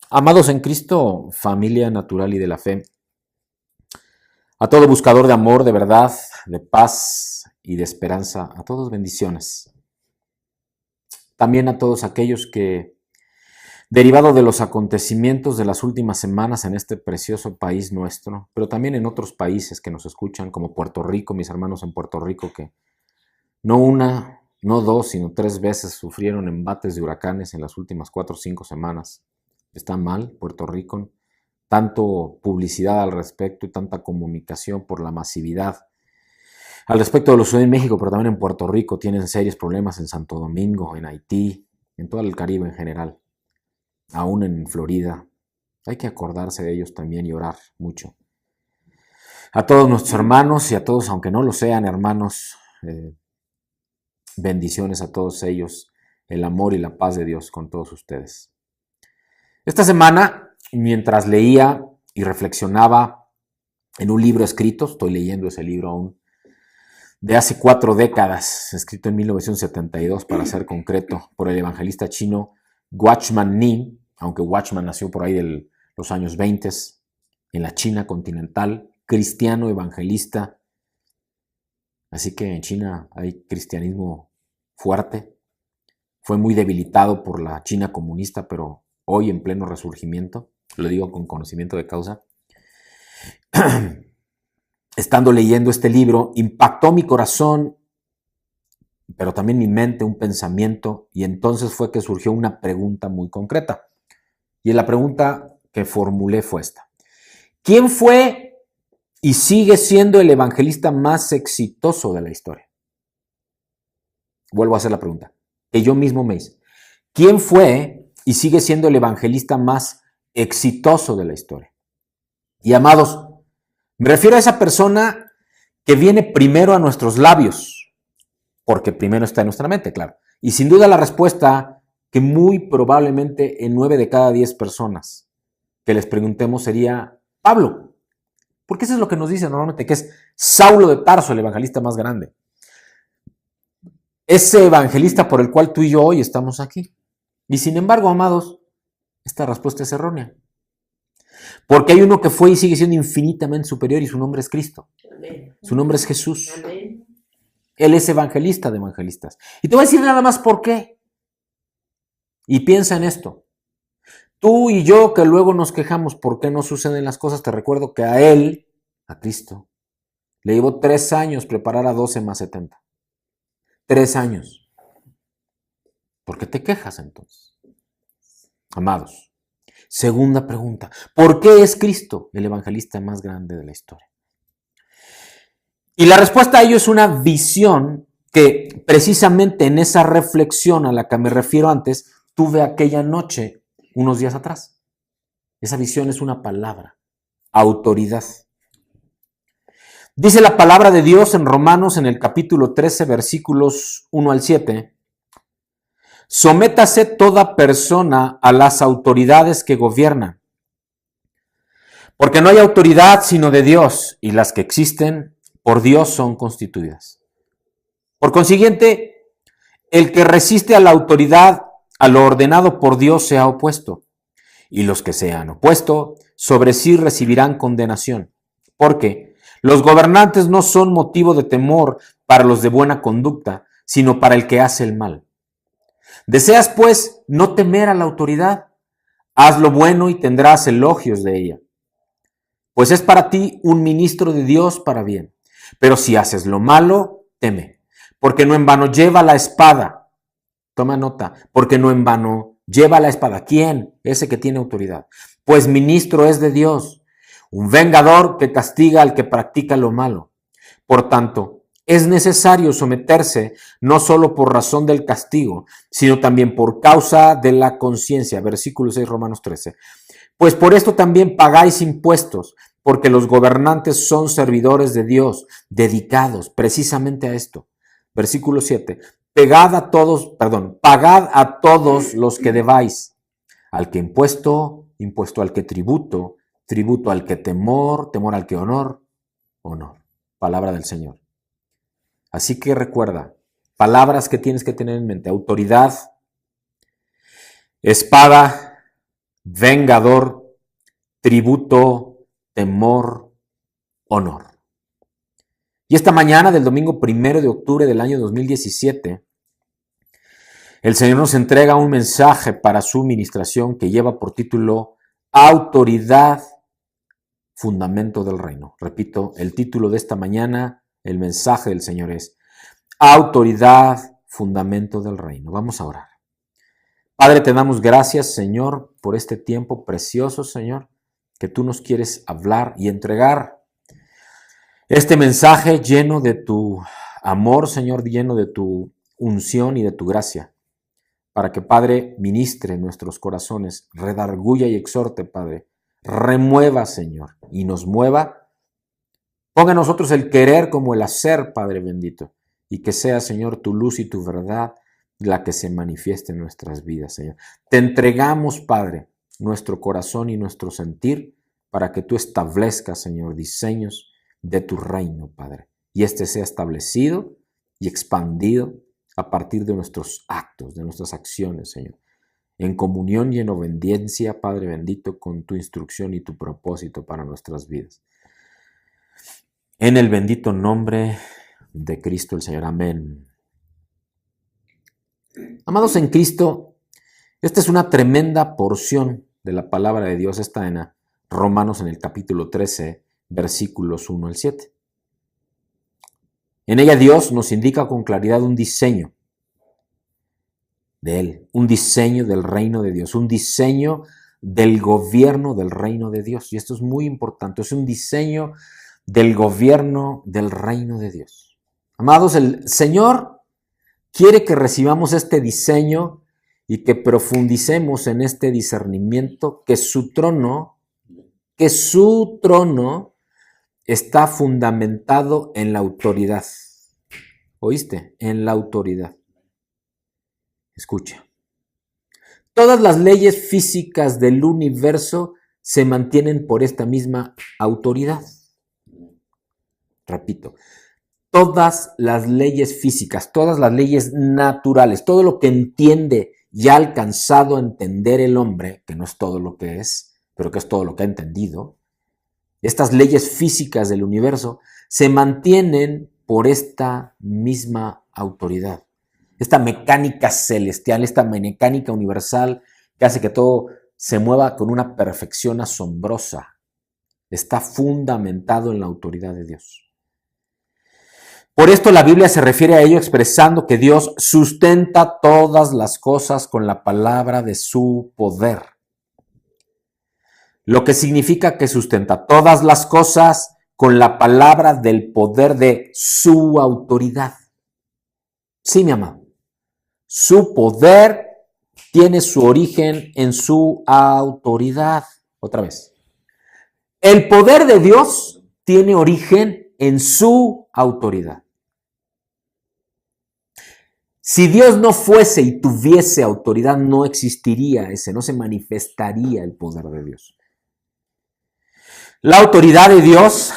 Amados en Cristo, familia natural y de la fe, a todo buscador de amor, de verdad, de paz y de esperanza, a todos bendiciones. También a todos aquellos que, derivado de los acontecimientos de las últimas semanas en este precioso país nuestro, pero también en otros países que nos escuchan, como Puerto Rico, mis hermanos en Puerto Rico, que no una, no dos, sino 3 veces sufrieron embates de huracanes en las últimas 4 o 5 semanas. Está mal Puerto Rico, tanto publicidad al respecto y tanta comunicación por la masividad. Al respecto de lo que sucede en México, pero también en Puerto Rico, tienen serios problemas en Santo Domingo, en Haití, en todo el Caribe en general, aún en Florida. Hay que acordarse de ellos también y orar mucho. A todos nuestros hermanos y a todos, aunque no lo sean hermanos, bendiciones a todos ellos, el amor y la paz de Dios con todos ustedes. Esta semana, mientras leía y reflexionaba en un libro escrito, estoy leyendo ese libro aún, de hace 4 décadas, escrito en 1972 para ser concreto, por el evangelista chino Watchman Nee, aunque Watchman nació por ahí de los años 20, en la China continental, cristiano evangelista. Así que en China hay cristianismo fuerte. Fue muy debilitado por la China comunista, pero hoy en pleno resurgimiento, lo digo con conocimiento de causa. Estando leyendo este libro, impactó mi corazón, pero también mi mente, un pensamiento, y entonces fue que surgió una pregunta muy concreta. Y la pregunta que formulé fue esta: ¿quién fue y sigue siendo el evangelista más exitoso de la historia? Vuelvo a hacer la pregunta, que yo mismo me hice. ¿Quién fue y sigue siendo el evangelista más exitoso de la historia? Y amados, me refiero a esa persona que viene primero a nuestros labios, porque primero está en nuestra mente, claro. Y sin duda la respuesta que muy probablemente en 9 de cada 10 personas que les preguntemos sería Pablo. Porque eso es lo que nos dicen normalmente, que es Saulo de Tarso, el evangelista más grande. Ese evangelista por el cual tú y yo hoy estamos aquí. Y sin embargo, amados, esta respuesta es errónea. Porque hay uno que fue y sigue siendo infinitamente superior y su nombre es Cristo. Amén. Su nombre es Jesús. Amén. Él es evangelista de evangelistas. Y te voy a decir nada más por qué. Y piensa en esto. Tú y yo que luego nos quejamos por qué no suceden las cosas, te recuerdo que a él, a Cristo, le llevó 3 años preparar a 12 más 70. 3 años. ¿Por qué te quejas entonces? Amados, segunda pregunta. ¿Por qué es Cristo el evangelista más grande de la historia? Y la respuesta a ello es una visión que precisamente en esa reflexión a la que me refiero antes, tuve aquella noche, unos días atrás. Esa visión es una palabra, autoridad. Dice la palabra de Dios en Romanos en el capítulo 13, versículos 1 al 7. Sométase toda persona a las autoridades que gobiernan, porque no hay autoridad sino de Dios, y las que existen por Dios son constituidas. Por consiguiente, el que resiste a la autoridad, a lo ordenado por Dios, se ha opuesto, y los que se han opuesto sobre sí recibirán condenación, porque los gobernantes no son motivo de temor para los de buena conducta, sino para el que hace el mal. Deseas, pues, no temer a la autoridad, haz lo bueno y tendrás elogios de ella, pues es para ti un ministro de Dios para bien. Pero si haces lo malo, teme, porque no en vano lleva la espada. Toma nota, porque no en vano lleva la espada. ¿Quién? Ese que tiene autoridad. Pues ministro es de Dios, un vengador que castiga al que practica lo malo. Por tanto, es necesario someterse no solo por razón del castigo, sino también por causa de la conciencia. Versículo 6, Romanos 13. Pues por esto también pagáis impuestos, porque los gobernantes son servidores de Dios, dedicados precisamente a esto. Versículo 7. Pagad a todos los que debáis. Al que impuesto, impuesto; al que tributo, tributo; al que temor, temor; al que honor, honor. Palabra del Señor. Así que recuerda, palabras que tienes que tener en mente: autoridad, espada, vengador, tributo, temor, honor. Y esta mañana del domingo 1 de octubre del año 2017, el Señor nos entrega un mensaje para su ministración que lleva por título Autoridad, fundamento del reino. Repito, el título de esta mañana, el mensaje del Señor es Autoridad, fundamento del reino. Vamos a orar. Padre, te damos gracias, Señor, por este tiempo precioso, Señor, que tú nos quieres hablar y entregar este mensaje lleno de tu amor, Señor, lleno de tu unción y de tu gracia, para que, Padre, ministre en nuestros corazones, redarguya y exhorte, Padre, remueva, Señor, y nos mueva. Ponga en nosotros el querer como el hacer, Padre bendito, y que sea, Señor, tu luz y tu verdad la que se manifieste en nuestras vidas, Señor. Te entregamos, Padre, nuestro corazón y nuestro sentir para que tú establezcas, Señor, diseños de tu reino, Padre, y este sea establecido y expandido a partir de nuestros actos, de nuestras acciones, Señor, en comunión y en obediencia, Padre bendito, con tu instrucción y tu propósito para nuestras vidas. En el bendito nombre de Cristo el Señor. Amén. Amados en Cristo, esta es una tremenda porción de la palabra de Dios. Está en Romanos en el capítulo 13, versículos 1 al 7. En ella Dios nos indica con claridad un diseño de Él, un diseño del reino de Dios, un diseño del gobierno del reino de Dios. Y esto es muy importante, es un diseño del gobierno del reino de Dios. Amados, el Señor quiere que recibamos este diseño y que profundicemos en este discernimiento, que su trono está fundamentado en la autoridad. ¿Oíste? En la autoridad. Escucha. Todas las leyes físicas del universo se mantienen por esta misma autoridad. Repito, todas las leyes físicas, todas las leyes naturales, todo lo que entiende y ha alcanzado a entender el hombre, que no es todo lo que es, pero que es todo lo que ha entendido, estas leyes físicas del universo se mantienen por esta misma autoridad. Esta mecánica celestial, esta mecánica universal que hace que todo se mueva con una perfección asombrosa, está fundamentado en la autoridad de Dios. Por esto la Biblia se refiere a ello expresando que Dios sustenta todas las cosas con la palabra de su poder. Lo que significa que sustenta todas las cosas con la palabra del poder de su autoridad. Sí, mi amado. Su poder tiene su origen en su autoridad. Otra vez. El poder de Dios tiene origen en su autoridad. Si Dios no fuese y tuviese autoridad, no existiría no se manifestaría el poder de Dios. La autoridad de Dios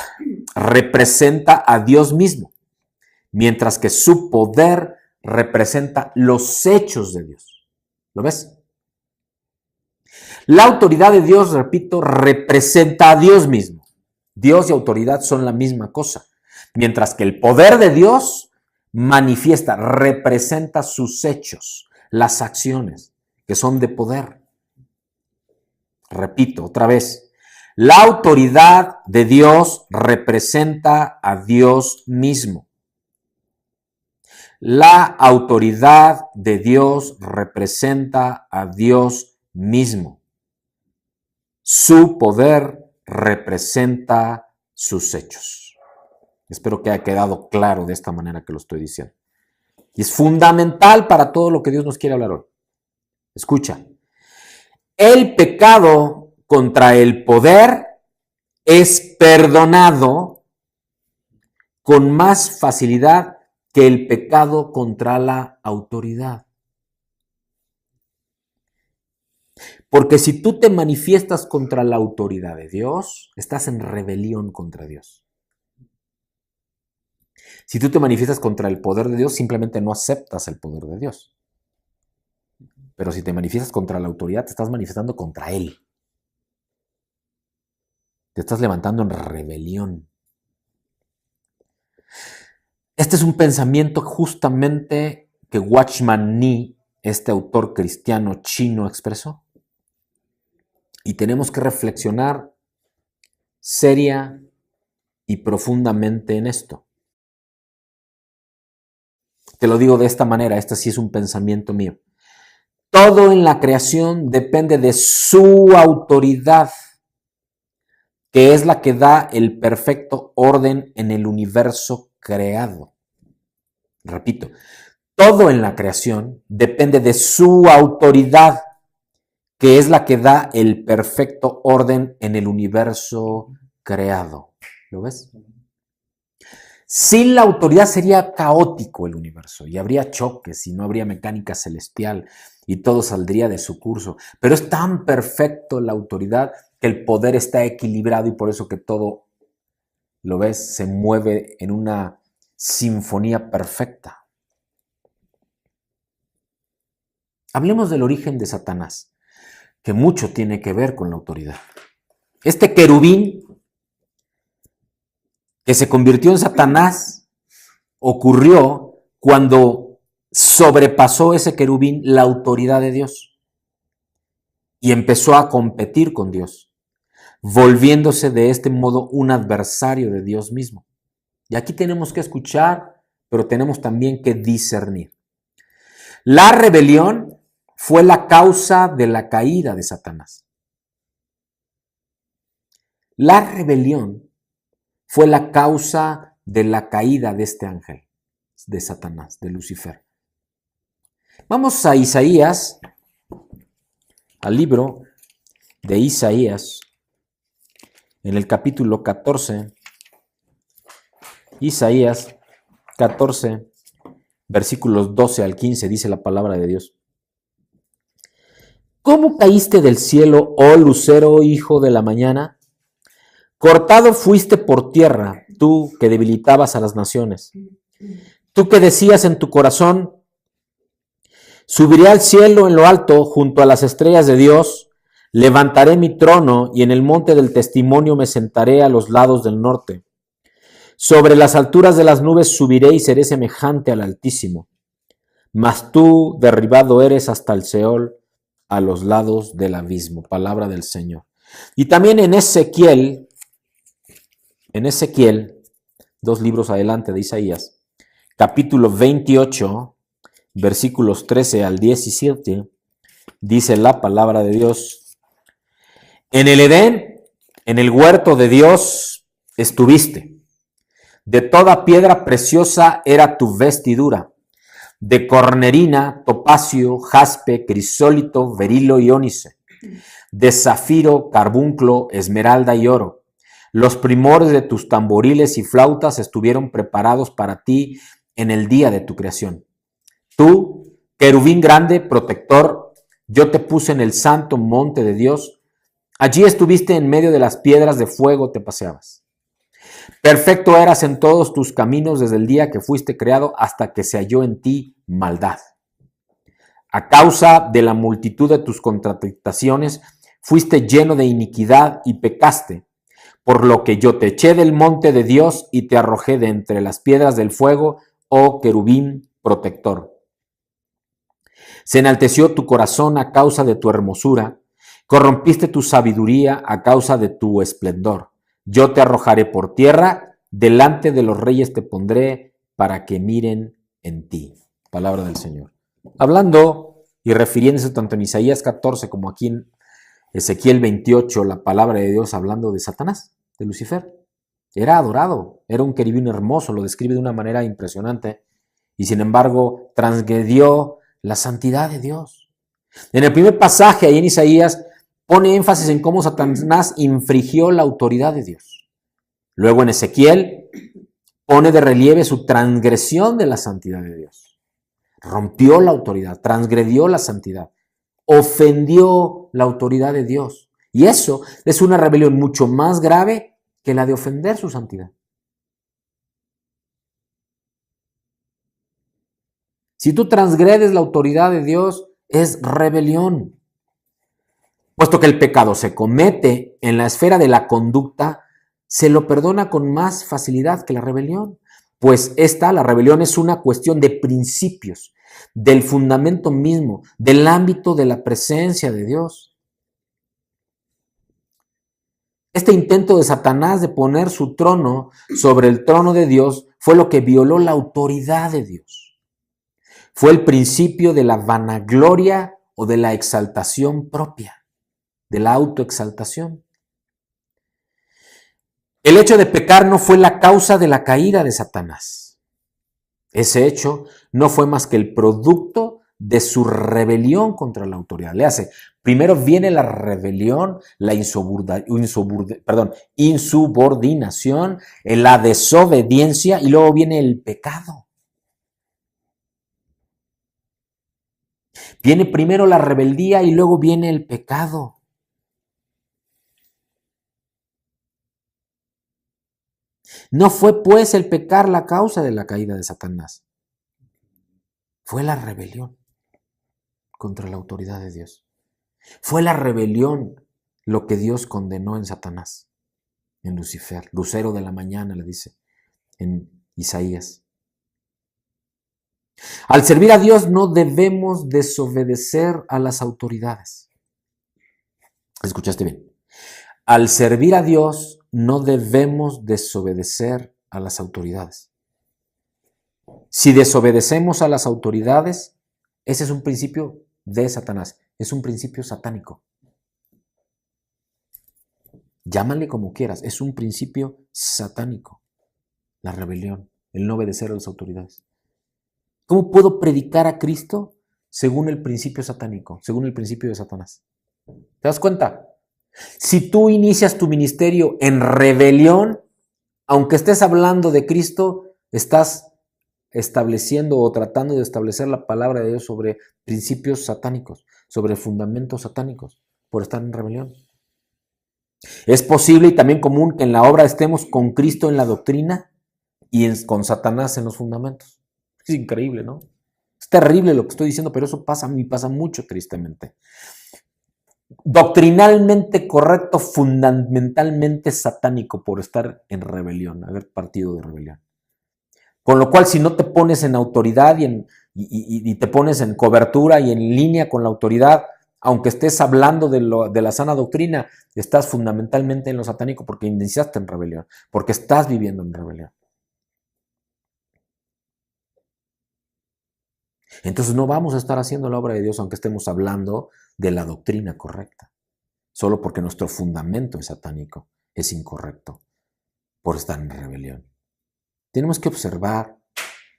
representa a Dios mismo, mientras que su poder representa los hechos de Dios. ¿Lo ves? La autoridad de Dios, repito, representa a Dios mismo. Dios y autoridad son la misma cosa, mientras que el poder de Dios manifiesta, representa sus hechos, las acciones que son de poder. Repito otra vez, la autoridad de Dios representa a Dios mismo. La autoridad de Dios representa a Dios mismo. Su poder representa sus hechos. Espero que haya quedado claro de esta manera que lo estoy diciendo. Y es fundamental para todo lo que Dios nos quiere hablar hoy. Escucha. El pecado contra el poder es perdonado con más facilidad que el pecado contra la autoridad. Porque si tú te manifiestas contra la autoridad de Dios, estás en rebelión contra Dios. Si tú te manifiestas contra el poder de Dios, simplemente no aceptas el poder de Dios. Pero si te manifiestas contra la autoridad, te estás manifestando contra Él. Te estás levantando en rebelión. Este es un pensamiento justamente que Watchman Nee, este autor cristiano chino, expresó. Y tenemos que reflexionar seria y profundamente en esto. Te lo digo de esta manera, este sí es un pensamiento mío. Todo en la creación depende de su autoridad, que es la que da el perfecto orden en el universo creado. Repito, todo en la creación depende de su autoridad, que es la que da el perfecto orden en el universo creado. ¿Lo ves? Sin la autoridad sería caótico el universo y habría choques y no habría mecánica celestial y todo saldría de su curso. Pero es tan perfecto la autoridad que el poder está equilibrado y por eso que todo, ¿lo ves?, se mueve en una sinfonía perfecta. Hablemos del origen de Satanás, que mucho tiene que ver con la autoridad. Este querubín que se convirtió en Satanás ocurrió cuando sobrepasó ese querubín la autoridad de Dios y empezó a competir con Dios, volviéndose de este modo un adversario de Dios mismo. Y aquí tenemos que escuchar, pero tenemos también que discernir. La rebelión fue la causa de la caída de Satanás. La rebelión fue la causa de la caída de este ángel, de Satanás, de Lucifer. Vamos a Isaías, al libro de Isaías, en el capítulo 14, Isaías 14, versículos 12 al 15, dice la palabra de Dios. ¿Cómo caíste del cielo, oh lucero, hijo de la mañana? Cortado fuiste por tierra, tú que debilitabas a las naciones. Tú que decías en tu corazón, subiré al cielo en lo alto, junto a las estrellas de Dios, levantaré mi trono y en el monte del testimonio me sentaré a los lados del norte. Sobre las alturas de las nubes subiré y seré semejante al Altísimo. Mas tú derribado eres hasta el Seol, a los lados del abismo. Palabra del Señor. Y también en Ezequiel, 2 libros adelante de Isaías, capítulo 28, versículos 13 al 17, dice la palabra de Dios. En el Edén, en el huerto de Dios, estuviste. De toda piedra preciosa era tu vestidura, de cornerina, topacio, jaspe, crisólito, berilo y ónice, de zafiro, carbunclo, esmeralda y oro. Los primores de tus tamboriles y flautas estuvieron preparados para ti en el día de tu creación. Tú, querubín grande, protector, yo te puse en el santo monte de Dios. Allí estuviste en medio de las piedras de fuego, te paseabas. Perfecto eras en todos tus caminos desde el día que fuiste creado hasta que se halló en ti maldad. A causa de la multitud de tus contradicciones, fuiste lleno de iniquidad y pecaste, por lo que yo te eché del monte de Dios y te arrojé de entre las piedras del fuego, oh querubín protector. Se enalteció tu corazón a causa de tu hermosura, corrompiste tu sabiduría a causa de tu esplendor. Yo te arrojaré por tierra, delante de los reyes te pondré para que miren en ti. Palabra del Señor. Hablando y refiriéndose tanto en Isaías 14 como aquí en Ezequiel 28, la palabra de Dios hablando de Satanás, de Lucifer. Era adorado, era un querubín hermoso, lo describe de una manera impresionante y sin embargo transgredió la santidad de Dios. En el primer pasaje ahí en Isaías pone énfasis en cómo Satanás infringió la autoridad de Dios. Luego en Ezequiel pone de relieve su transgresión de la santidad de Dios. Rompió la autoridad, transgredió la santidad, ofendió la autoridad de Dios. Y eso es una rebelión mucho más grave que la de ofender su santidad. Si tú transgredes la autoridad de Dios, es rebelión. Puesto que el pecado se comete en la esfera de la conducta, se lo perdona con más facilidad que la rebelión, pues la rebelión es una cuestión de principios, del fundamento mismo, del ámbito de la presencia de Dios. Este intento de Satanás de poner su trono sobre el trono de Dios fue lo que violó la autoridad de Dios. Fue el principio de la vanagloria o de la exaltación propia, de la autoexaltación. El hecho de pecar no fue la causa de la caída de Satanás. Ese hecho no fue más que el producto de su rebelión contra la autoridad. Le hace, primero viene la rebelión, la insubordinación, la desobediencia y luego viene el pecado. Viene primero la rebeldía y luego viene el pecado. No fue pues el pecar la causa de la caída de Satanás. Fue la rebelión contra la autoridad de Dios. Fue la rebelión lo que Dios condenó en Satanás, en Lucifer, lucero de la mañana, le dice en Isaías. Al servir a Dios no debemos desobedecer a las autoridades. ¿Escuchaste bien? Al servir a Dios no debemos desobedecer a las autoridades. Si desobedecemos a las autoridades, ese es un principio de Satanás, es un principio satánico. Llámale como quieras, es un principio satánico. La rebelión, el no obedecer a las autoridades. ¿Cómo puedo predicar a Cristo según el principio satánico, según el principio de Satanás? ¿Te das cuenta? Si tú inicias tu ministerio en rebelión, aunque estés hablando de Cristo, estás estableciendo o tratando de establecer la palabra de Dios sobre principios satánicos, sobre fundamentos satánicos, por estar en rebelión. Es posible y también común que en la obra estemos con Cristo en la doctrina y con Satanás en los fundamentos. Es increíble, ¿no? Es terrible lo que estoy diciendo, pero eso pasa a mí, pasa mucho tristemente. Doctrinalmente correcto, fundamentalmente satánico por estar en rebelión, haber partido de rebelión. Con lo cual, si no te pones en autoridad y te pones en cobertura y en línea con la autoridad, aunque estés hablando de la sana doctrina, estás fundamentalmente en lo satánico porque iniciaste en rebelión, porque estás viviendo en rebelión. Entonces no vamos a estar haciendo la obra de Dios aunque estemos hablando de la doctrina correcta, solo porque nuestro fundamento es satánico, es incorrecto, por estar en rebelión. Tenemos que observar,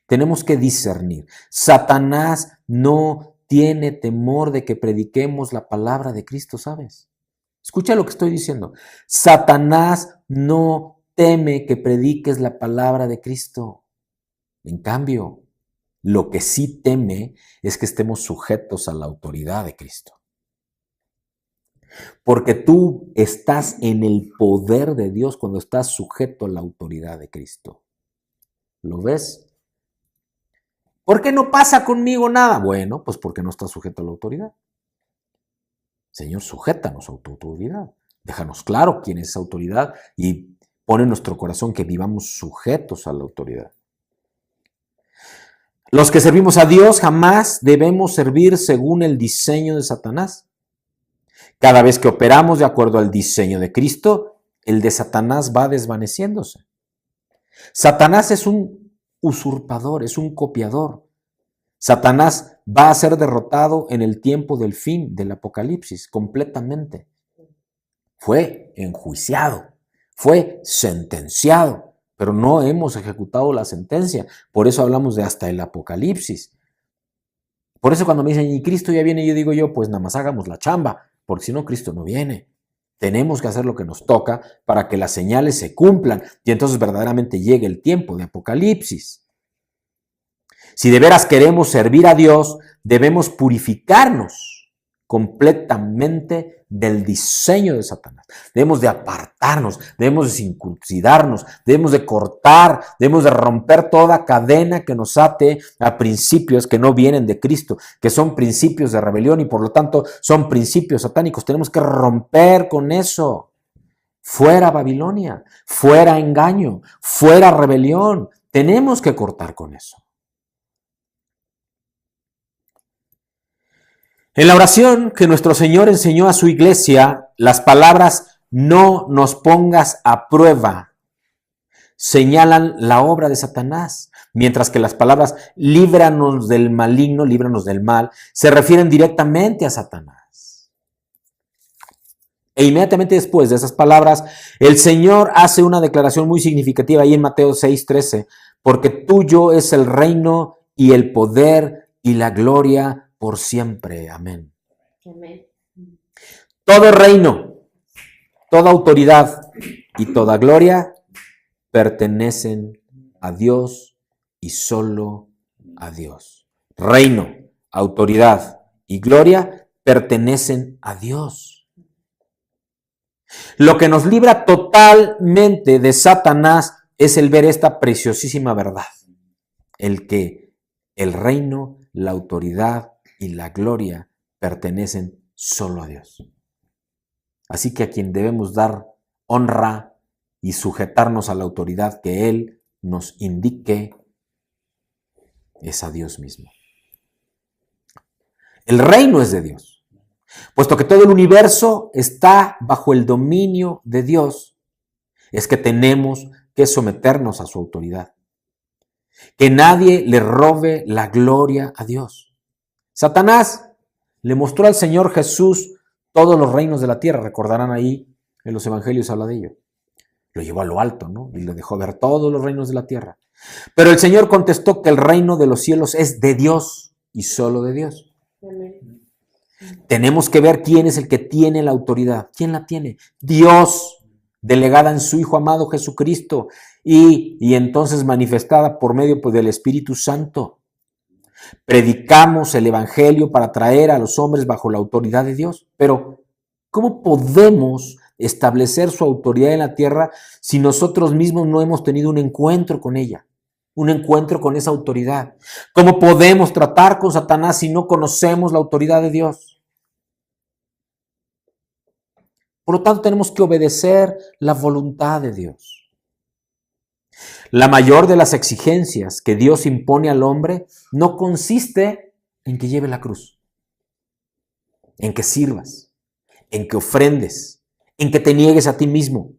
tenemos que discernir. Satanás no tiene temor de que prediquemos la palabra de Cristo, ¿sabes? Escucha lo que estoy diciendo. Satanás no teme que prediques la palabra de Cristo. En cambio, lo que sí teme es que estemos sujetos a la autoridad de Cristo. Porque tú estás en el poder de Dios cuando estás sujeto a la autoridad de Cristo. ¿Lo ves? ¿Por qué no pasa conmigo nada? Bueno, pues porque no estás sujeto a la autoridad. Señor, sujétanos a tu autoridad. Déjanos claro quién es esa autoridad y pon en nuestro corazón que vivamos sujetos a la autoridad. Los que servimos a Dios jamás debemos servir según el diseño de Satanás. Cada vez que operamos de acuerdo al diseño de Cristo, el de Satanás va desvaneciéndose. Satanás es un usurpador, es un copiador. Satanás va a ser derrotado en el tiempo del fin del Apocalipsis, completamente. Fue enjuiciado, fue sentenciado, pero no hemos ejecutado la sentencia. Por eso hablamos de hasta el Apocalipsis. Por eso cuando me dicen, y Cristo ya viene, yo digo pues nada más hagamos la chamba, porque si no, Cristo no viene. Tenemos que hacer lo que nos toca para que las señales se cumplan y entonces verdaderamente llegue el tiempo de Apocalipsis. Si de veras queremos servir a Dios, debemos purificarnos completamente del diseño de Satanás. Debemos de apartarnos, debemos de circuncidarnos, debemos de cortar, debemos de romper toda cadena que nos ate a principios que no vienen de Cristo, que son principios de rebelión y por lo tanto son principios satánicos. Tenemos que romper con eso. Fuera Babilonia, fuera engaño, fuera rebelión. Tenemos que cortar con eso. En la oración que nuestro Señor enseñó a su iglesia, las palabras "no nos pongas a prueba" señalan la obra de Satanás, mientras que las palabras "líbranos del maligno", líbranos del mal, se refieren directamente a Satanás. E inmediatamente después de esas palabras, el Señor hace una declaración muy significativa ahí en Mateo 6:13, porque tuyo es el reino y el poder y la gloria por siempre. Amén. Amén. Todo reino, toda autoridad y toda gloria pertenecen a Dios y solo a Dios. Reino, autoridad y gloria pertenecen a Dios. Lo que nos libra totalmente de Satanás es el ver esta preciosísima verdad, el que el reino, la autoridad y la gloria pertenecen solo a Dios. Así que a quien debemos dar honra y sujetarnos a la autoridad que Él nos indique es a Dios mismo. El reino es de Dios. Puesto que todo el universo está bajo el dominio de Dios, es que tenemos que someternos a su autoridad. Que nadie le robe la gloria a Dios. Satanás le mostró al Señor Jesús todos los reinos de la tierra. Recordarán ahí en los evangelios habla de ello. Lo llevó a lo alto, ¿no? Y le dejó ver todos los reinos de la tierra. Pero el Señor contestó que el reino de los cielos es de Dios y solo de Dios. Amén. Tenemos que ver quién es el que tiene la autoridad. ¿Quién la tiene? Dios, delegada en su Hijo amado Jesucristo y entonces manifestada por medio del Espíritu Santo. Predicamos el evangelio para traer a los hombres bajo la autoridad de Dios. Pero, ¿cómo podemos establecer su autoridad en la tierra si nosotros mismos no hemos tenido un encuentro con ella? Un encuentro con esa autoridad. ¿Cómo podemos tratar con Satanás si no conocemos la autoridad de Dios? Por lo tanto, tenemos que obedecer la voluntad de Dios. La mayor de las exigencias que Dios impone al hombre no consiste en que lleve la cruz, en que sirvas, en que ofrendes, en que te niegues a ti mismo.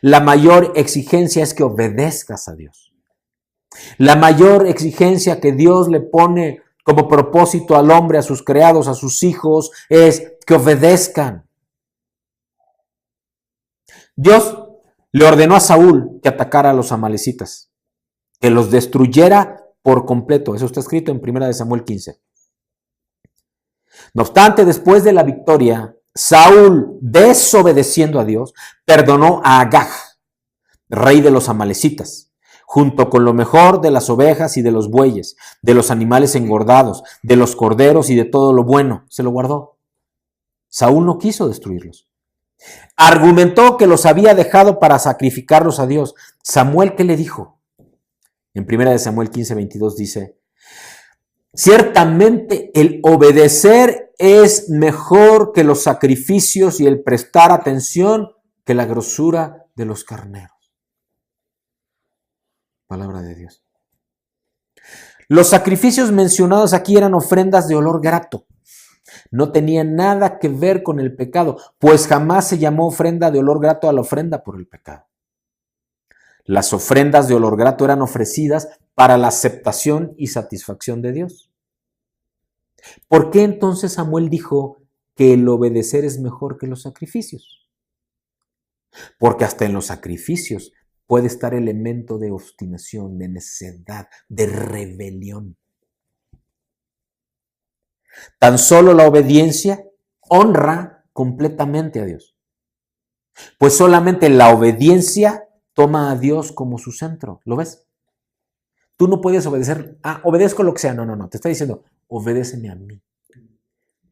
La mayor exigencia es que obedezcas a Dios. La mayor exigencia que Dios le pone como propósito al hombre, a sus creados, a sus hijos, es que obedezcan. Dios le ordenó a Saúl que atacara a los amalecitas, que los destruyera por completo. Eso está escrito en 1 Samuel 15. No obstante, después de la victoria, Saúl, desobedeciendo a Dios, perdonó a Agag, rey de los amalecitas, junto con lo mejor de las ovejas y de los bueyes, de los animales engordados, de los corderos y de todo lo bueno. Se lo guardó. Saúl no quiso destruirlos. Argumentó que los había dejado para sacrificarlos a Dios. Samuel, ¿qué le dijo? En 1 Samuel 15:22 dice: ciertamente el obedecer es mejor que los sacrificios y el prestar atención que la grosura de los carneros. Palabra de Dios. Los sacrificios mencionados aquí eran ofrendas de olor grato. No tenía nada que ver con el pecado, pues jamás se llamó ofrenda de olor grato a la ofrenda por el pecado. Las ofrendas de olor grato eran ofrecidas para la aceptación y satisfacción de Dios. ¿Por qué entonces Samuel dijo que el obedecer es mejor que los sacrificios? Porque hasta en los sacrificios puede estar elemento de obstinación, de necedad, de rebelión. Tan solo la obediencia honra completamente a Dios. Pues solamente la obediencia toma a Dios como su centro. ¿Lo ves? Tú no puedes obedecer, obedezco lo que sea. No. Te está diciendo, obedéceme a mí.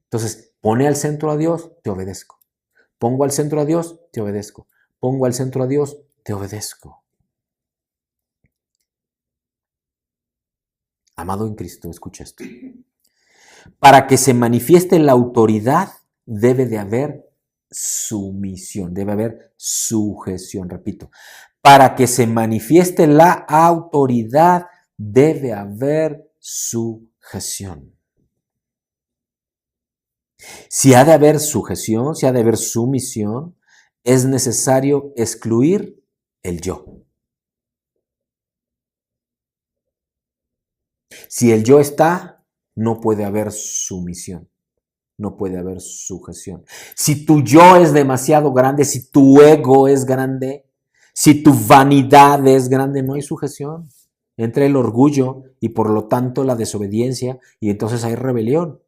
Entonces, Pone al centro a Dios, te obedezco. Pongo al centro a Dios, te obedezco. Pongo al centro a Dios, te obedezco. Amado en Cristo, escucha esto. Para que se manifieste la autoridad, debe de haber sumisión, debe haber sujeción, repito. Para que se manifieste la autoridad, debe haber sujeción. Si ha de haber sujeción, si ha de haber sumisión, es necesario excluir el yo. Si el yo está, no puede haber sumisión, no puede haber sujeción. Si tu yo es demasiado grande, si tu ego es grande, si tu vanidad es grande, no hay sujeción. Entra el orgullo y por lo tanto la desobediencia y entonces hay rebelión.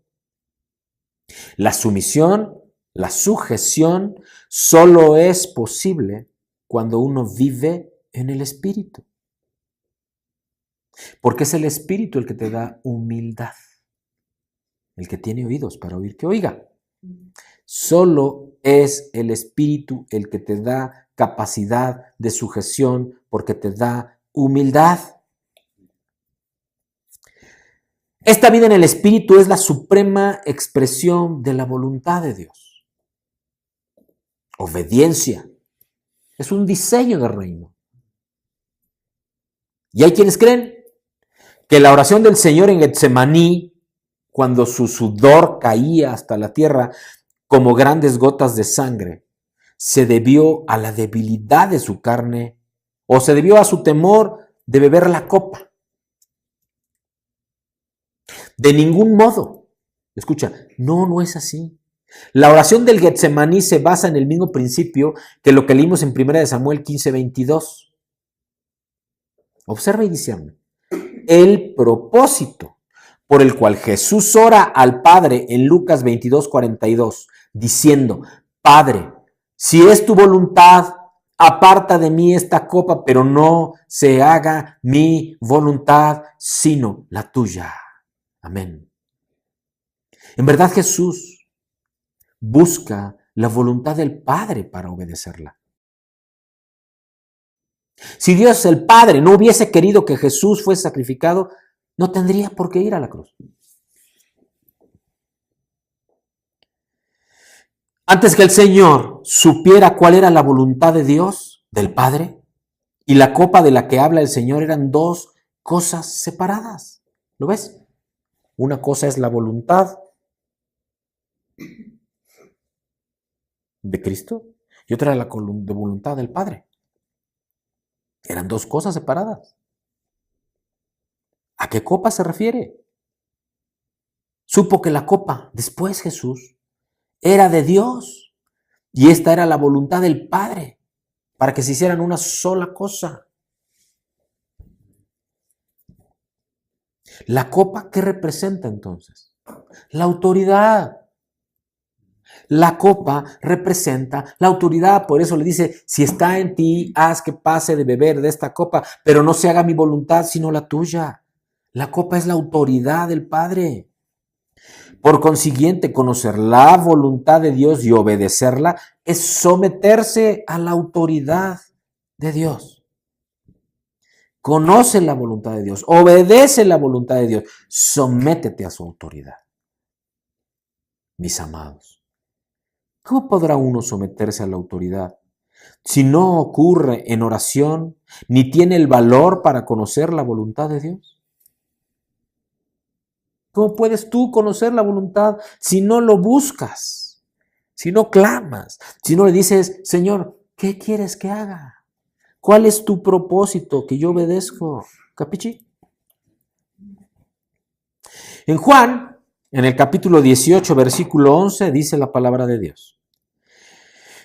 La sumisión, la sujeción, solo es posible cuando uno vive en el Espíritu. Porque es el Espíritu el que te da humildad. El que tiene oídos para oír, que oiga. Solo es el Espíritu el que te da capacidad de sujeción porque te da humildad. Esta vida en el Espíritu es la suprema expresión de la voluntad de Dios. Obediencia. Es un diseño del reino. Y hay quienes creen que la oración del Señor en Getsemaní, cuando su sudor caía hasta la tierra como grandes gotas de sangre, se debió a la debilidad de su carne o se debió a su temor de beber la copa. De ningún modo. Escucha, no es así. La oración del Getsemaní se basa en el mismo principio que lo que leímos en 1 Samuel 15:22. Observa y discierne. El propósito por el cual Jesús ora al Padre en Lucas 22:42, diciendo, Padre, si es tu voluntad, aparta de mí esta copa, pero no se haga mi voluntad, sino la tuya. Amén. En verdad Jesús busca la voluntad del Padre para obedecerla. Si Dios el Padre no hubiese querido que Jesús fuese sacrificado, no tendría por qué ir a la cruz. Antes que el Señor supiera cuál era la voluntad de Dios, del Padre, y la copa de la que habla el Señor eran dos cosas separadas. ¿Lo ves? Una cosa es la voluntad de Cristo y otra es la voluntad del Padre. Eran dos cosas separadas. ¿A qué copa se refiere? Supo que la copa, después Jesús, era de Dios y esta era la voluntad del Padre para que se hicieran una sola cosa. ¿La copa qué representa entonces? La autoridad. La copa representa la autoridad, por eso le dice, si está en ti, haz que pase de beber de esta copa, pero no se haga mi voluntad sino la tuya. La copa es la autoridad del Padre. Por consiguiente, conocer la voluntad de Dios y obedecerla es someterse a la autoridad de Dios. Conoce la voluntad de Dios, obedece la voluntad de Dios, sométete a su autoridad. Mis amados, ¿cómo podrá uno someterse a la autoridad si no ocurre en oración ni tiene el valor para conocer la voluntad de Dios? ¿Cómo puedes tú conocer la voluntad si no lo buscas, si no clamas, si no le dices, Señor, ¿qué quieres que haga? ¿Cuál es tu propósito que yo obedezco? ¿Capichi? En Juan, en el capítulo 18, versículo 11, dice la palabra de Dios.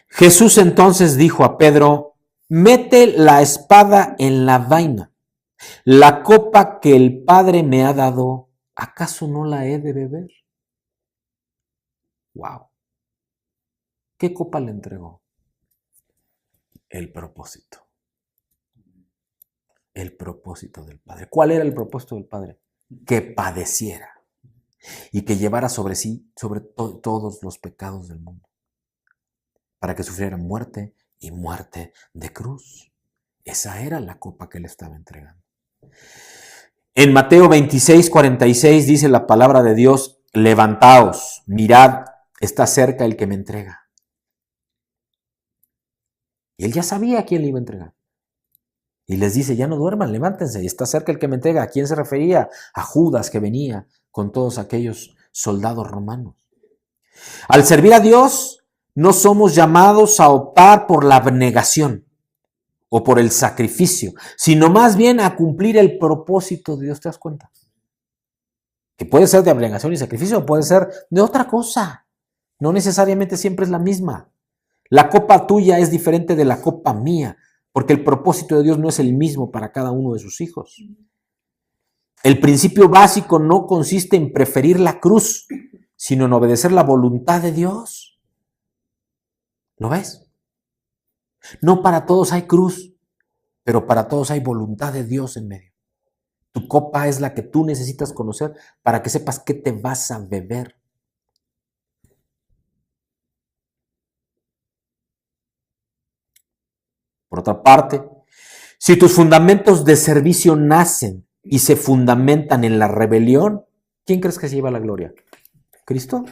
Jesús entonces dijo a Pedro, mete la espada en la vaina. La copa que el Padre me ha dado, ¿acaso no la he de beber? Wow. ¿Qué copa le entregó? El propósito. El propósito del Padre. ¿Cuál era el propósito del Padre? Que padeciera. y que llevara sobre sí, todos los pecados del mundo, para que sufriera muerte y muerte de cruz. Esa era la copa que le estaba entregando. En Mateo 26:46 dice la palabra de Dios: levantaos, mirad, está cerca el que me entrega. Y él ya sabía a quién le iba a entregar. Y les dice: ya no duerman, levántense, está cerca el que me entrega. ¿A quién se refería? A Judas, que venía con todos aquellos soldados romanos. Al servir a Dios, no somos llamados a optar por la abnegación o por el sacrificio, sino más bien a cumplir el propósito de Dios. ¿Te das cuenta? Que puede ser de abnegación y sacrificio, o puede ser de otra cosa. No necesariamente siempre es la misma. La copa tuya es diferente de la copa mía, porque el propósito de Dios no es el mismo para cada uno de sus hijos. El principio básico no consiste en preferir la cruz, sino en obedecer la voluntad de Dios. ¿Lo ves? No para todos hay cruz, pero para todos hay voluntad de Dios en medio. Tu copa es la que tú necesitas conocer para que sepas qué te vas a beber. Por otra parte, si tus fundamentos de servicio nacen y se fundamentan en la rebelión, ¿quién crees que se lleva la gloria? ¿Cristo?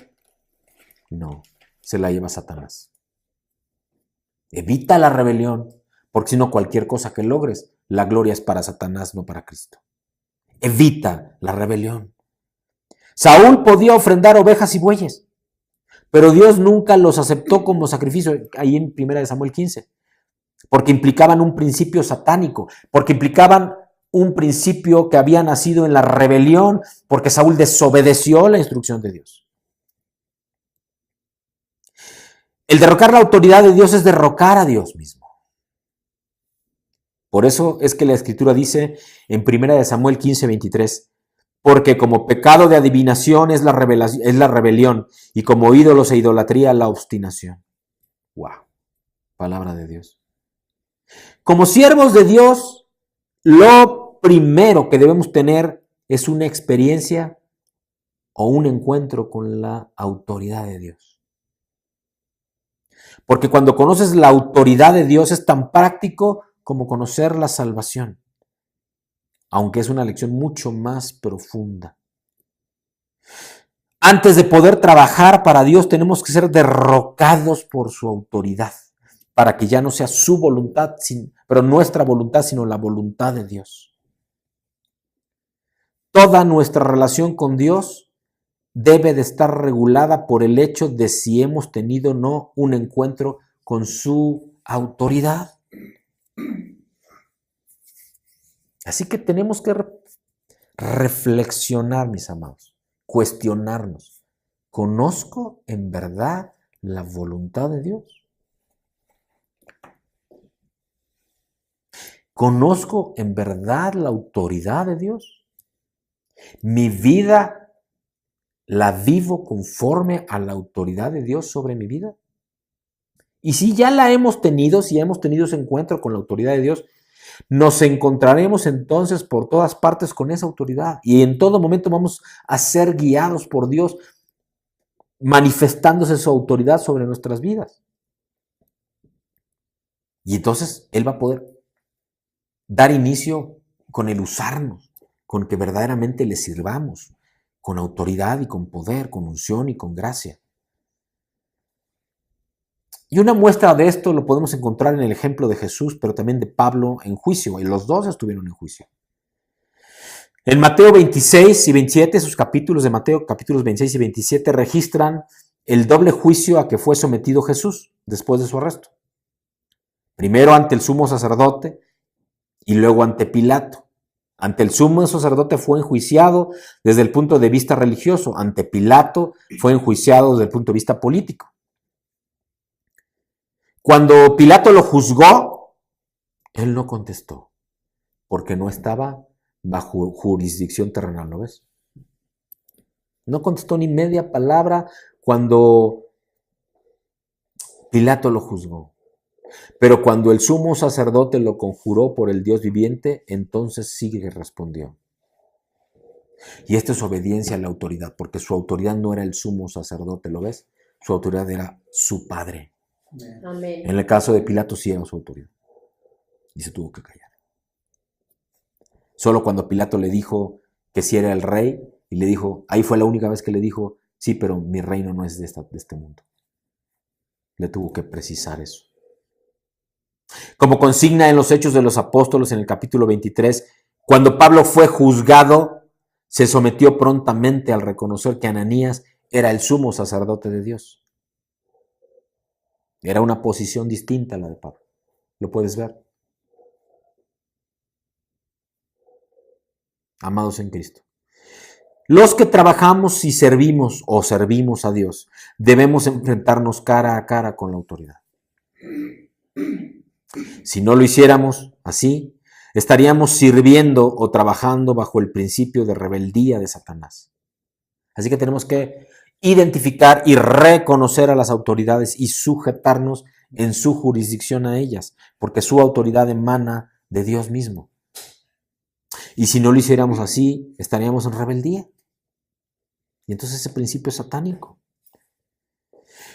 No, se la lleva Satanás. Evita la rebelión, porque si no, cualquier cosa que logres, la gloria es para Satanás, no para Cristo. Evita la rebelión. Saúl podía ofrendar ovejas y bueyes, pero Dios nunca los aceptó como sacrificio, ahí en 1 Samuel 15, porque implicaban un principio satánico, porque implicaban un principio que había nacido en la rebelión, porque Saúl desobedeció la instrucción de Dios. El derrocar la autoridad de Dios es derrocar a Dios mismo. Por eso es que la Escritura dice en 1 Samuel 15:23, porque como pecado de adivinación es la rebelión, y como ídolos e idolatría la obstinación. ¡Wow! Palabra de Dios. Como siervos de Dios, lo primero que debemos tener es una experiencia o un encuentro con la autoridad de Dios. Porque cuando conoces la autoridad de Dios es tan práctico como conocer la salvación, aunque es una lección mucho más profunda. Antes de poder trabajar para Dios tenemos que ser derrocados por su autoridad, para que ya no sea su voluntad, pero nuestra voluntad, sino la voluntad de Dios. Toda nuestra relación con Dios debe de estar regulada por el hecho de si hemos tenido o no un encuentro con su autoridad. Así que tenemos que reflexionar, mis amados, cuestionarnos. ¿Conozco en verdad la voluntad de Dios? ¿Conozco en verdad la autoridad de Dios? ¿Mi vida la vivo conforme a la autoridad de Dios sobre mi vida? Y si ya la hemos tenido, si hemos tenido ese encuentro con la autoridad de Dios, nos encontraremos entonces por todas partes con esa autoridad y en todo momento vamos a ser guiados por Dios, manifestándose su autoridad sobre nuestras vidas. Y entonces Él va a poder dar inicio con el usarnos, con que verdaderamente le sirvamos, con autoridad y con poder, con unción y con gracia. Y una muestra de esto lo podemos encontrar en el ejemplo de Jesús, pero también de Pablo en juicio, y los dos estuvieron en juicio. En Mateo 26 y 27, esos capítulos de Mateo, capítulos 26 y 27, registran el doble juicio a que fue sometido Jesús después de su arresto. Primero ante el sumo sacerdote y luego ante Pilato. Ante el sumo sacerdote fue enjuiciado desde el punto de vista religioso, ante Pilato fue enjuiciado desde el punto de vista político. Cuando Pilato lo juzgó, él no contestó, porque no estaba bajo jurisdicción terrenal, ¿lo ves? No contestó ni media palabra cuando Pilato lo juzgó. Pero cuando el sumo sacerdote lo conjuró por el Dios viviente, entonces sí que respondió. Y esto es obediencia a la autoridad, porque su autoridad no era el sumo sacerdote, ¿lo ves? Su autoridad era su padre. Amén. En el caso de Pilato sí era su autoridad. Y se tuvo que callar. Solo cuando Pilato le dijo que sí era el rey, y le dijo, ahí fue la única vez que le dijo, sí, pero mi reino no es de este mundo. Le tuvo que precisar eso. Como consigna en los Hechos de los Apóstoles en el capítulo 23, cuando Pablo fue juzgado, se sometió prontamente al reconocer que Ananías era el sumo sacerdote de Dios. Era una posición distinta a la de Pablo. ¿Lo puedes ver? Amados en Cristo. Los que trabajamos y servimos o servimos a Dios, debemos enfrentarnos cara a cara con la autoridad. Si no lo hiciéramos así, estaríamos sirviendo o trabajando bajo el principio de rebeldía de Satanás. Así que tenemos que identificar y reconocer a las autoridades y sujetarnos en su jurisdicción a ellas, porque su autoridad emana de Dios mismo. Y si no lo hiciéramos así, estaríamos en rebeldía. Y entonces ese principio es satánico.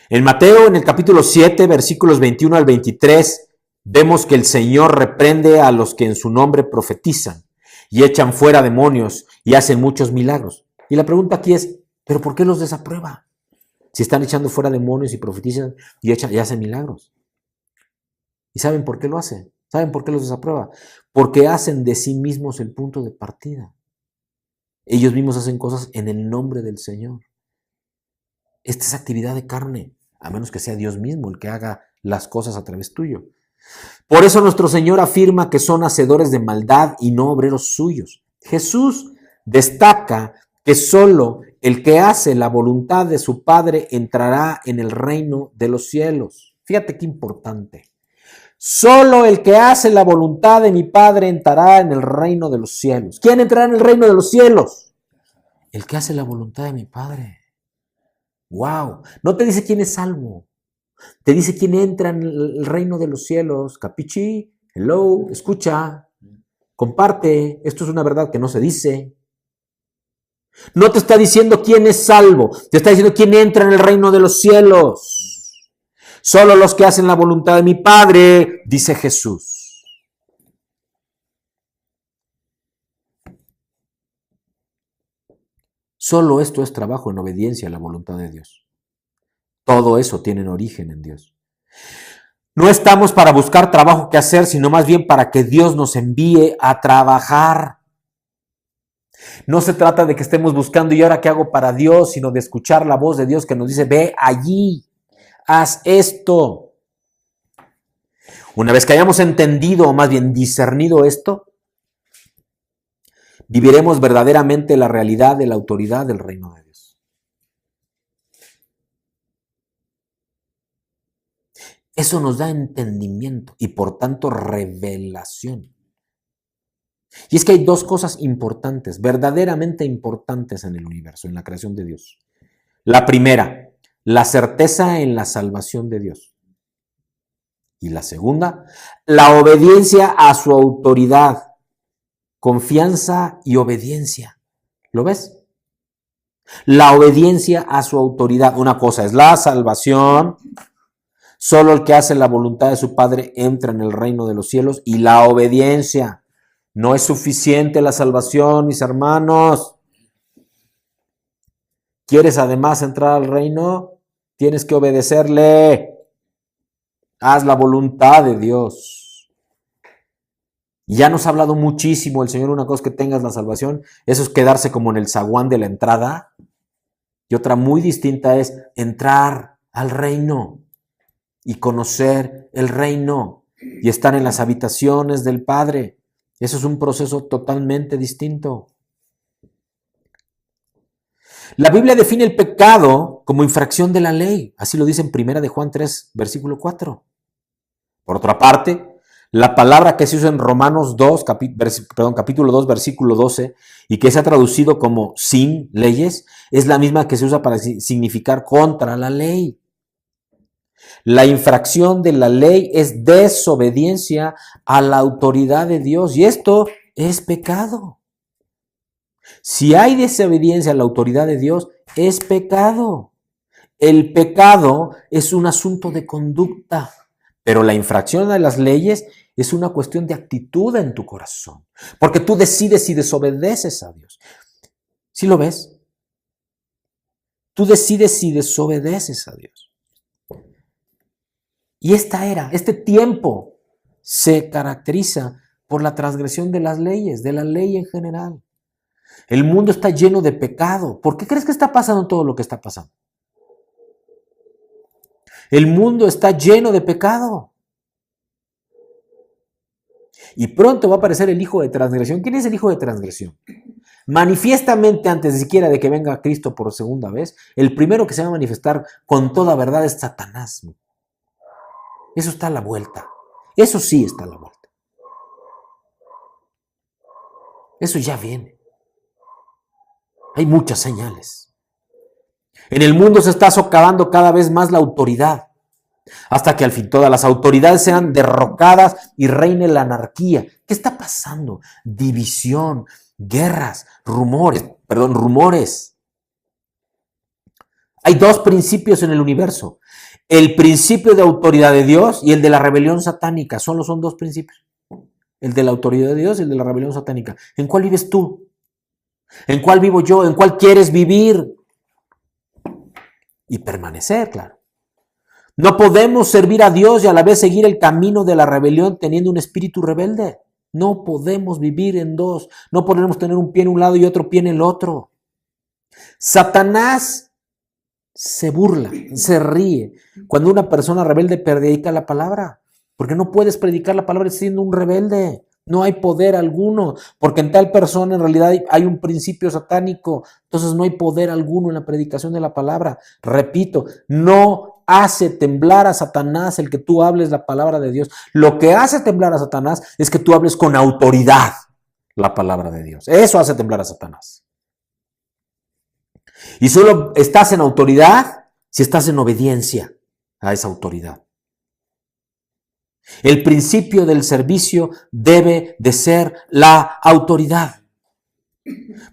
En Mateo, en el capítulo 7, versículos 21 al 23, vemos que el Señor reprende a los que en su nombre profetizan y echan fuera demonios y hacen muchos milagros. Y la pregunta aquí es, ¿pero por qué los desaprueba? Si están echando fuera demonios y profetizan y hacen milagros. ¿Y saben por qué lo hacen? ¿Saben por qué los desaprueba? Porque hacen de sí mismos el punto de partida. Ellos mismos hacen cosas en el nombre del Señor. Esta es actividad de carne, a menos que sea Dios mismo el que haga las cosas a través tuyo. Por eso nuestro Señor afirma que son hacedores de maldad y no obreros suyos. Jesús destaca que solo el que hace la voluntad de su Padre entrará en el reino de los cielos. Fíjate qué importante. Solo el que hace la voluntad de mi Padre entrará en el reino de los cielos. ¿Quién entrará en el reino de los cielos? El que hace la voluntad de mi Padre. ¡Wow! No te dice quién es salvo. Te dice quién entra en el reino de los cielos. ¿Capichi? Hello, escucha, comparte. Esto es una verdad que no se dice. No te está diciendo quién es salvo. Te está diciendo quién entra en el reino de los cielos. Solo los que hacen la voluntad de mi Padre, dice Jesús. Solo esto es trabajo en obediencia a la voluntad de Dios. Todo eso tiene origen en Dios. No estamos para buscar trabajo que hacer, sino más bien para que Dios nos envíe a trabajar. No se trata de que estemos buscando y ahora qué hago para Dios, sino de escuchar la voz de Dios que nos dice, ve allí, haz esto. Una vez que hayamos entendido, o más bien discernido esto, viviremos verdaderamente la realidad de la autoridad del reino de Dios. Eso nos da entendimiento y por tanto revelación. Y es que hay dos cosas importantes, verdaderamente importantes en el universo, en la creación de Dios. La primera, la certeza en la salvación de Dios. Y la segunda, la obediencia a su autoridad. Confianza y obediencia. ¿Lo ves? La obediencia a su autoridad. Una cosa es la salvación. Solo el que hace la voluntad de su Padre entra en el reino de los cielos. Y la obediencia. No es suficiente la salvación, mis hermanos. ¿Quieres además entrar al reino? Tienes que obedecerle. Haz la voluntad de Dios. Ya nos ha hablado muchísimo el Señor. Una cosa es que tengas la salvación. Eso es quedarse como en el zaguán de la entrada. Y otra muy distinta es entrar al reino y conocer el reino y estar en las habitaciones del Padre. Eso es un proceso totalmente distinto. La Biblia define el pecado como infracción de la ley. Así lo dice en 1 de Juan 3, versículo 4. Por otra parte, la palabra que se usa en Romanos 2, capítulo 2, versículo 12, y que se ha traducido como sin leyes, es la misma que se usa para significar contra la ley. La infracción de la ley es desobediencia a la autoridad de Dios y esto es pecado. Si hay desobediencia a la autoridad de Dios, es pecado. El pecado es un asunto de conducta, pero la infracción de las leyes es una cuestión de actitud en tu corazón, porque tú decides si desobedeces a Dios. ¿Sí lo ves? Tú decides si desobedeces a Dios. Y este tiempo se caracteriza por la transgresión de las leyes, de la ley en general. El mundo está lleno de pecado. ¿Por qué crees que está pasando todo lo que está pasando? El mundo está lleno de pecado. Y pronto va a aparecer el hijo de transgresión. ¿Quién es el hijo de transgresión? Manifiestamente, antes siquiera de que venga Cristo por segunda vez, el primero que se va a manifestar con toda verdad es Satanás. Eso está a la vuelta. Eso sí está a la vuelta. Eso ya viene. Hay muchas señales. En el mundo se está socavando cada vez más la autoridad, hasta que al fin todas las autoridades sean derrocadas y reine la anarquía. ¿Qué está pasando? División, guerras, rumores. Hay dos principios en el universo. El principio de autoridad de Dios y el de la rebelión satánica. Solo son dos principios. El de la autoridad de Dios y el de la rebelión satánica. ¿En cuál vives tú? ¿En cuál vivo yo? ¿En cuál quieres vivir? Y permanecer, claro. No podemos servir a Dios y a la vez seguir el camino de la rebelión teniendo un espíritu rebelde. No podemos vivir en dos. No podemos tener un pie en un lado y otro pie en el otro. Satanás se burla, se ríe cuando una persona rebelde predica la palabra. Porque no puedes predicar la palabra siendo un rebelde. No hay poder alguno, porque en tal persona en realidad hay un principio satánico. Entonces no hay poder alguno en la predicación de la palabra. Repito, no hace temblar a Satanás el que tú hables la palabra de Dios. Lo que hace temblar a Satanás es que tú hables con autoridad la palabra de Dios. Eso hace temblar a Satanás. Y solo estás en autoridad si estás en obediencia a esa autoridad. El principio del servicio debe de ser la autoridad.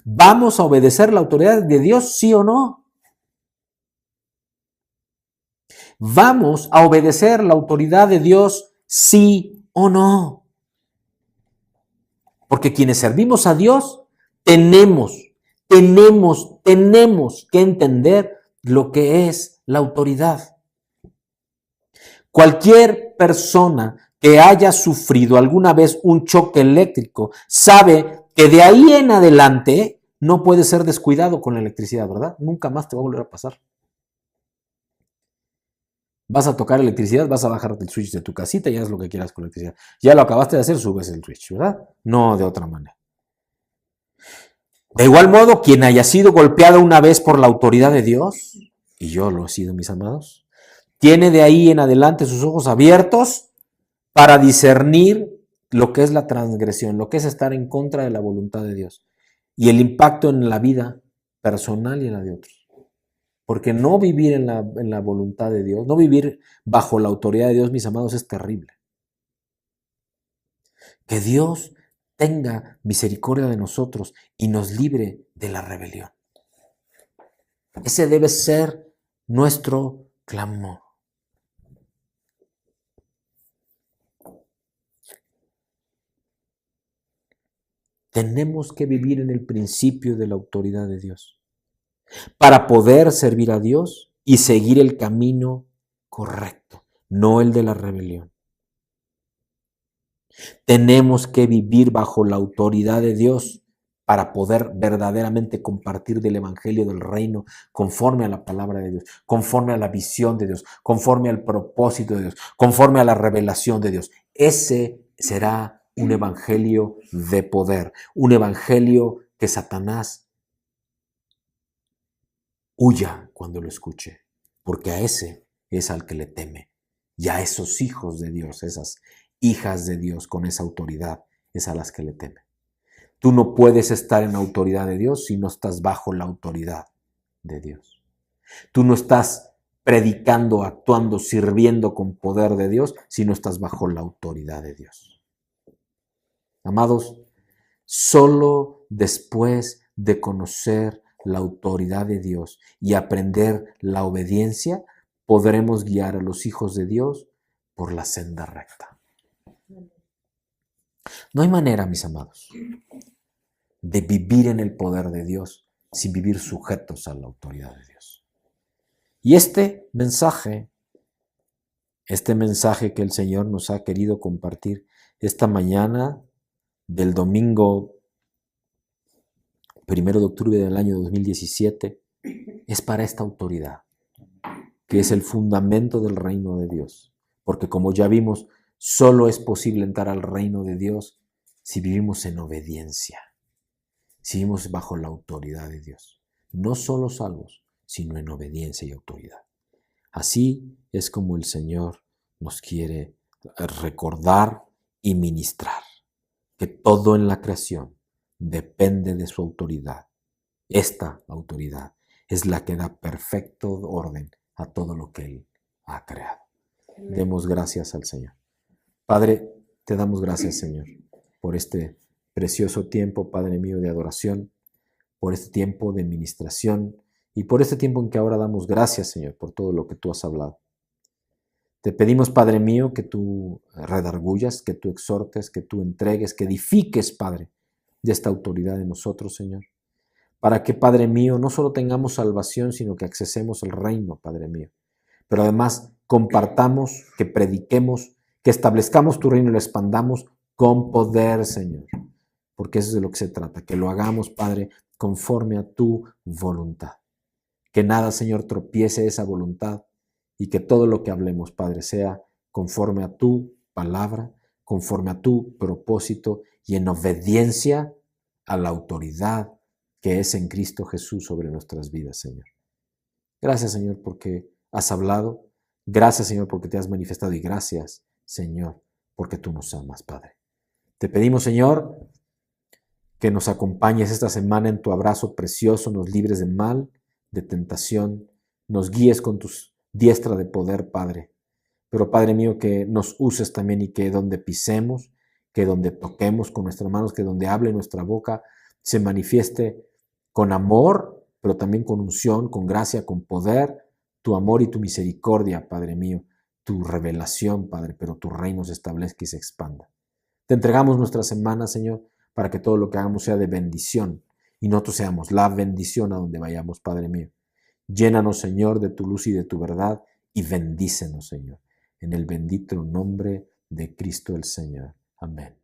¿Vamos a obedecer la autoridad de Dios, sí o no? ¿Vamos a obedecer la autoridad de Dios, sí o no? Porque quienes servimos a Dios tenemos que entender lo que es la autoridad. Cualquier persona que haya sufrido alguna vez un choque eléctrico sabe que de ahí en adelante no puede ser descuidado con la electricidad, ¿verdad? Nunca más te va a volver a pasar. Vas a tocar electricidad, vas a bajar el switch de tu casita y haz lo que quieras con la electricidad. Ya lo acabaste de hacer, subes el switch, ¿verdad? No de otra manera. De igual modo, quien haya sido golpeado una vez por la autoridad de Dios, y yo lo he sido, mis amados, tiene de ahí en adelante sus ojos abiertos para discernir lo que es la transgresión, lo que es estar en contra de la voluntad de Dios y el impacto en la vida personal y en la de otros. Porque no vivir en la voluntad de Dios, no vivir bajo la autoridad de Dios, mis amados, es terrible. Que Dios tenga misericordia de nosotros y nos libre de la rebelión. Ese debe ser nuestro clamor. Tenemos que vivir en el principio de la autoridad de Dios para poder servir a Dios y seguir el camino correcto, no el de la rebelión. Tenemos que vivir bajo la autoridad de Dios para poder verdaderamente compartir del evangelio del reino conforme a la palabra de Dios, conforme a la visión de Dios, conforme al propósito de Dios, conforme a la revelación de Dios. Ese será un evangelio de poder, un evangelio que Satanás huya cuando lo escuche, porque a ese es al que le teme, y a esos hijos de Dios, esas hijas de Dios con esa autoridad, es a las que le teme. Tú no puedes estar en la autoridad de Dios si no estás bajo la autoridad de Dios. Tú no estás predicando, actuando, sirviendo con poder de Dios si no estás bajo la autoridad de Dios. Amados, solo después de conocer la autoridad de Dios y aprender la obediencia, podremos guiar a los hijos de Dios por la senda recta. No hay manera, mis amados, de vivir en el poder de Dios sin vivir sujetos a la autoridad de Dios. Y este mensaje que el Señor nos ha querido compartir esta mañana del domingo 1 de octubre del año 2017, es para esta autoridad, que es el fundamento del reino de Dios. Porque como ya vimos, solo es posible entrar al reino de Dios si vivimos en obediencia, si vivimos bajo la autoridad de Dios. No solo salvos, sino en obediencia y autoridad. Así es como el Señor nos quiere recordar y ministrar, que todo en la creación depende de su autoridad. Esta autoridad es la que da perfecto orden a todo lo que Él ha creado. Amén. Demos gracias al Señor. Padre, te damos gracias, Señor, por este precioso tiempo, Padre mío, de adoración, por este tiempo de ministración y por este tiempo en que ahora damos gracias, Señor, por todo lo que tú has hablado. Te pedimos, Padre mío, que tú redargullas, que tú exhortes, que tú entregues, que edifiques, Padre, de esta autoridad en nosotros, Señor, para que, Padre mío, no solo tengamos salvación, sino que accesemos al reino, Padre mío, pero además compartamos, que prediquemos, que establezcamos tu reino y lo expandamos con poder, Señor, porque eso es de lo que se trata, que lo hagamos, Padre, conforme a tu voluntad. Que nada, Señor, tropiece esa voluntad y que todo lo que hablemos, Padre, sea conforme a tu palabra, conforme a tu propósito y en obediencia a la autoridad que es en Cristo Jesús sobre nuestras vidas, Señor. Gracias, Señor, porque has hablado. Gracias, Señor, porque te has manifestado. Y gracias, Señor, porque tú nos amas, Padre. Te pedimos, Señor, que nos acompañes esta semana en tu abrazo precioso, nos libres de mal, de tentación, nos guíes con tu diestra de poder, Padre. Pero, Padre mío, que nos uses también y que donde pisemos, que donde toquemos con nuestras manos, que donde hable nuestra boca, se manifieste con amor, pero también con unción, con gracia, con poder, tu amor y tu misericordia, Padre mío, tu revelación, Padre, pero tu reino se establezca y se expanda. Te entregamos nuestra semana, Señor, para que todo lo que hagamos sea de bendición y nosotros seamos la bendición a donde vayamos, Padre mío. Llénanos, Señor, de tu luz y de tu verdad y bendícenos, Señor, en el bendito nombre de Cristo el Señor. Amén.